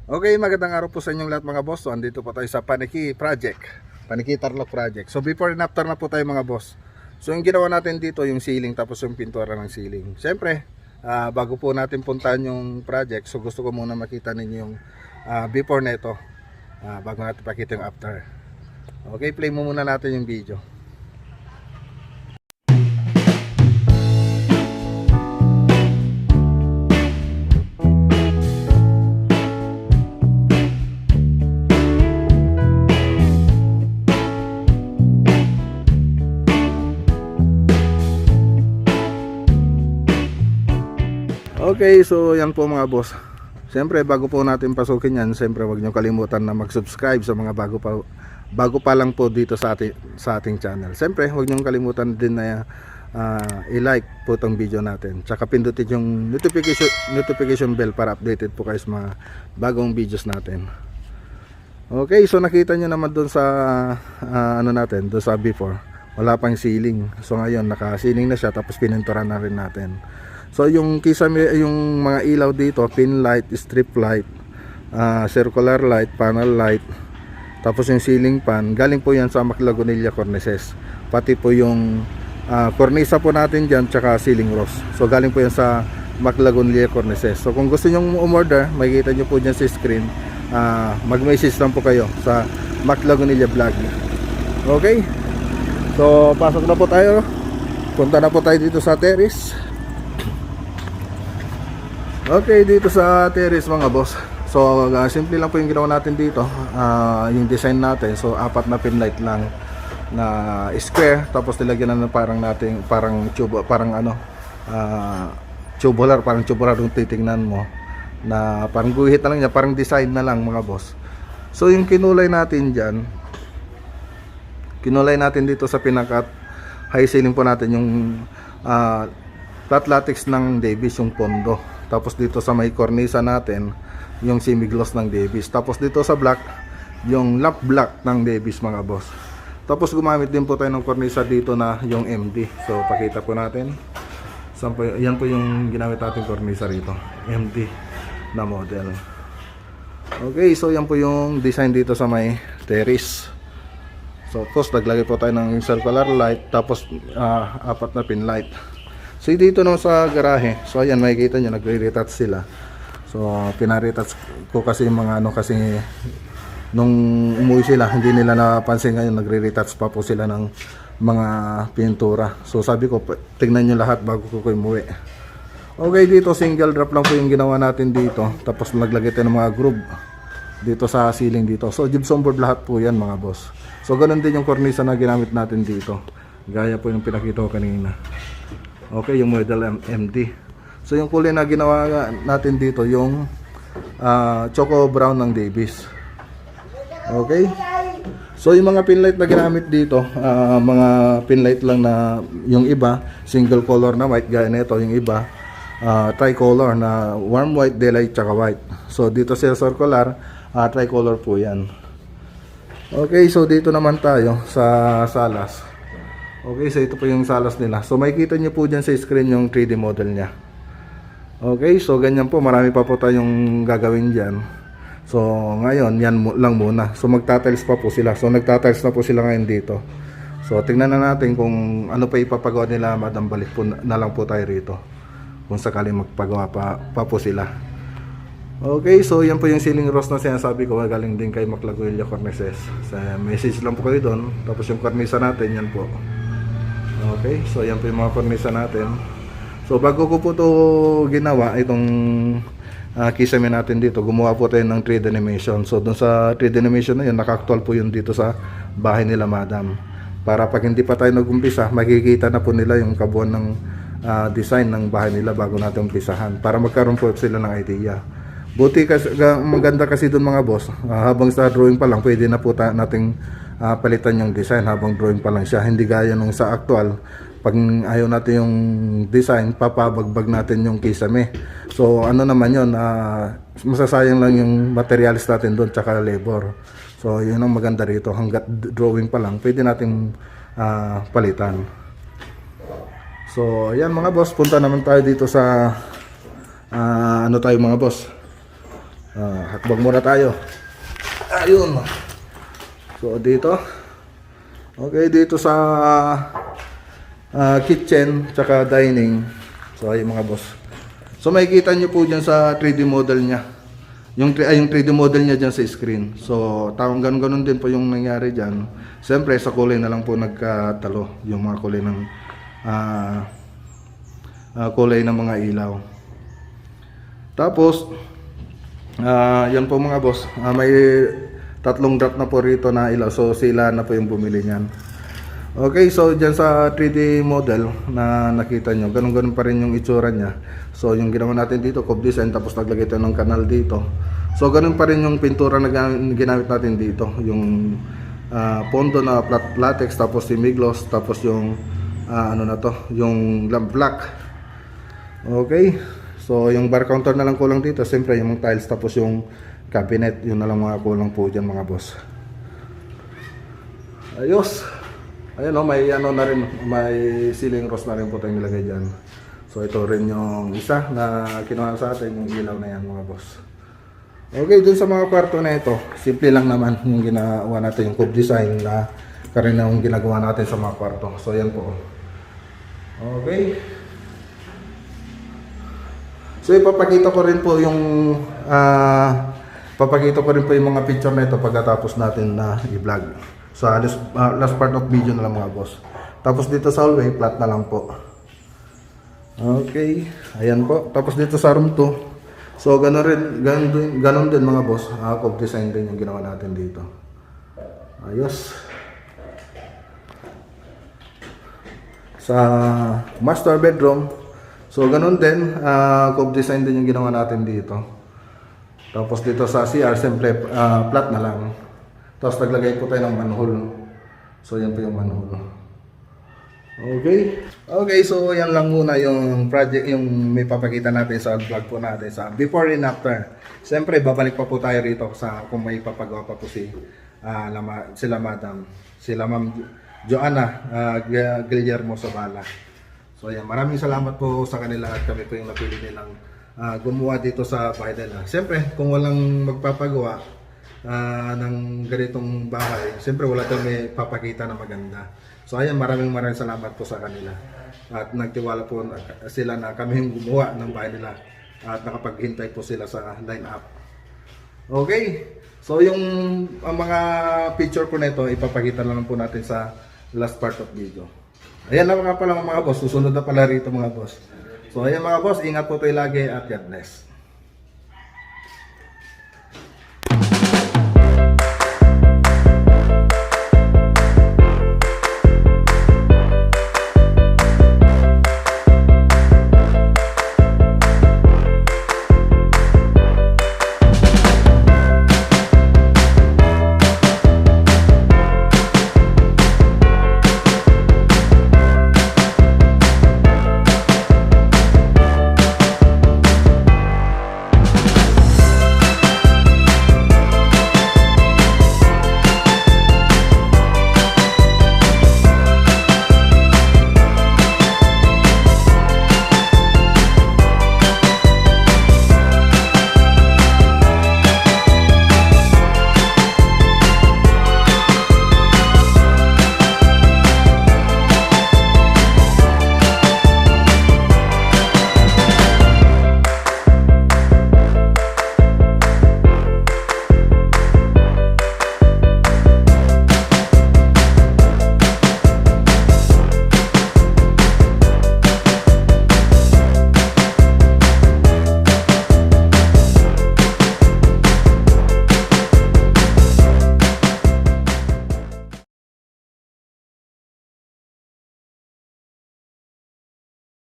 Okay, magandang araw po sa inyong lahat mga boss. So, andito po tayo sa Paniki Project, Paniki Tarlac Project. So, before and after na po tayo mga boss. So, yung ginawa natin dito, yung ceiling tapos yung pintura ng ceiling. Siyempre, bago po natin puntahan yung project, so gusto ko muna makita ninyo yung before na ito, bago natin pakita yung after. Okay, play mo muna natin yung video. Okay, so yan po mga boss. Siyempre bago po natin pasukin yan, siyempre wag niyo kalimutan na mag-subscribe sa mga bago pa lang po dito sa ating channel. Siyempre wag niyo kalimutan din na i-like po itong video natin. Tsaka pindutin yung notification bell para updated po kayo sa mga bagong videos natin. Okay, so nakita niyo naman doon sa ano natin, doon sa before. Wala pang ceiling. So ngayon naka-ceiling na siya tapos pininturahan na rin natin. So yung yung mga ilaw dito, pin light, strip light, circular light, panel light, tapos yung ceiling fan, galing po yan sa Maclagonilla cornices. Pati po yung cornisa po natin dyan, tsaka ceiling roof. So galing po yan sa Maclagonilla cornices. So kung gusto nyo umorder, makikita nyo po dyan sa screen, mag-message lang po kayo sa Maclagonilla vlog. Okay, so pasok na po tayo. Punta na po tayo dito sa terrace. Okay, dito sa terrace mga boss. So simple lang po yung ginawa natin dito, yung design natin. So apat na pin light lang na square, tapos nilagyan na parang tube, parang ano, tubular, parang tubular kung titingnan mo, na parang guhit na lang niya, parang design na lang mga boss. So yung kinulay natin dyan, kinulay natin dito sa pinaka high ceiling po natin yung flat latex ng Davis, yung pondo. Tapos dito sa may cornisa natin, yung semi-gloss ng Davis. Tapos dito sa black, yung lamp black ng Davis mga boss. Tapos gumamit din po tayo ng cornisa dito na yung MD. So pakita po natin. So, yan po yung ginamit natin cornisa rito, MD na model. Okay, so yan po yung design dito sa may terrace. So tapos naglagay po tayo ng circular light, tapos apat na pin light. So dito naman sa garahe, so ayan makikita nyo, nagre-retouch sila. So pinaretouch ko kasi yung mga ano, kasi nung umuwi sila, hindi nila napansin ngayon, nagre-retouch pa po sila ng mga pintura. So sabi ko, tignan nyo lahat bago ko umuwi. Okay, dito single drop lang po yung ginawa natin dito. Tapos naglagay tayo ng mga groove dito sa ceiling dito. So gypsum board lahat po yan mga boss. So ganun din yung cornisa na ginamit natin dito, gaya po yung pinakita ko kanina. Okay, yung model MD. So yung kulay na ginawa natin dito, yung choco brown ng Davis. Okay, so yung mga pin light na ginamit dito, mga pin light lang na, yung iba single color na white, gaya nito. Yung iba tricolor na warm white, daylight, tsaka white. So dito sa circular, tricolor po yan. Okay, so dito naman tayo sa salas. Okay, so ito po yung salas nila. So makikita nyo po dyan sa screen yung 3D model nya. Okay, so ganyan po, marami pa po tayong gagawin dyan. So ngayon, yan lang muna. So magtatiles pa po sila. So nagtatiles na po sila ngayon dito. So tingnan na natin kung ano pa ipapagawa nila, madam, balik po na lang po tayo rito kung sakaling magpagawa pa po sila. Okay, so yan po yung ceiling rose na sinasabi ko, galing din kay Maclagonilla cornices. So message lang po kayo doon. Tapos yung cornisa natin, yan po. Okay, so yan po yung mga cornisa natin. So bago ko po to ginawa, itong kisame natin dito, gumawa po tayo ng 3D animation. So dun sa 3D animation na yun, naka-actual po yun dito sa bahay nila madam. Para pag hindi pa tayo nag-umpisa, makikita na po nila yung kabuuan ng design ng bahay nila bago natin umpisahan. Para magkaroon po sila ng idea. Buti kasi, maganda kasi dun mga boss, habang sa drawing pa lang, pwede na po nating palitan yung design habang drawing pa lang siya. Hindi gaya nung sa actual, pag ayaw natin yung design, papabagbag natin yung kisame. So ano naman yun, masasayang lang yung materials natin doon, tsaka labor. So yun ang maganda rito, hanggat drawing pa lang pwede natin palitan. So ayan mga boss, punta naman tayo dito sa ano tayo mga boss, Hakbang muna tayo. Ayun. So dito. Okay, dito sa kitchen tsaka dining. So ayun mga boss. So makikita nyo po dyan sa 3D model niya. Yung 3D model niya dyan sa screen. So tawang ganun din po yung nangyari dyan. Siyempre sa kulay na lang po nagkatalo. Yung mga kulay ng kulay ng mga ilaw. Tapos yan po mga boss. May tatlong drop na po rito na ilaw. So sila na po yung bumili niyan. Okay, so dyan sa 3D model na nakita nyo, ganun pa rin yung itsura niya. So yung ginawa natin dito, cove design, tapos naglagay tayo ng kanal dito. So ganun pa rin yung pintura na ginamit natin dito. Yung pondo na flat latex, tapos semi-gloss, tapos yung ano na to, yung black. Okay, so yung bar counter na lang kulang dito. Siyempre yung tiles, tapos yung cabinet, yun na lang mga kulang po dyan mga boss. Ayos. Ayun o, may ano na rin, may ceiling rose na rin po tayong nilagay dyan. So ito rin yung isa na kinuha sa atin, yung ilaw na yan mga boss. Okay, dun sa mga kwarto na ito, simple lang naman yung ginawa natin, yung cove design na karina yung ginagawa natin sa mga kwarto. So yan po. Okay. So ipapakita ko rin po yung mga picture na ito pagkatapos natin na i-vlog. So last part of video na lang mga boss. Tapos dito sa hallway, flat na lang po. Okay, ayan po. Tapos dito sa room 2. So ganun din mga boss. Cove design din yung ginawa natin dito. Ayos. Sa master bedroom, so ganun din, cove design din yung ginawa natin dito. Tapos dito sa CR, simple flat na lang. Tapos naglagay po tayo ng manhole. So yan po yung manhole. Okay. Okay, so yan lang muna yung project, yung may papakita natin sa vlog po natin sa before and after. Siyempre babalik pa po tayo rito sa kung may papagawa pa po sila Ma'am Joanna Guillermo Sabala. So yan, maraming salamat po sa kanila at kami po yung napili nilang gumawa dito sa bahay nila. Siyempre kung walang magpapagawa ng ganitong bahay, siyempre wala tayong may papakita na maganda. So ayan, maraming salamat po sa kanila at nagtiwala po sila na kami yung gumawa ng bahay nila at nakapaghintay po sila sa line up. Okay, so yung mga picture po nito ipapakita lang po natin sa last part of video. Ayan na nga pala mga boss, susunod na pala rito mga boss. So ayan mga boss, ingat po tayo lagi at God bless.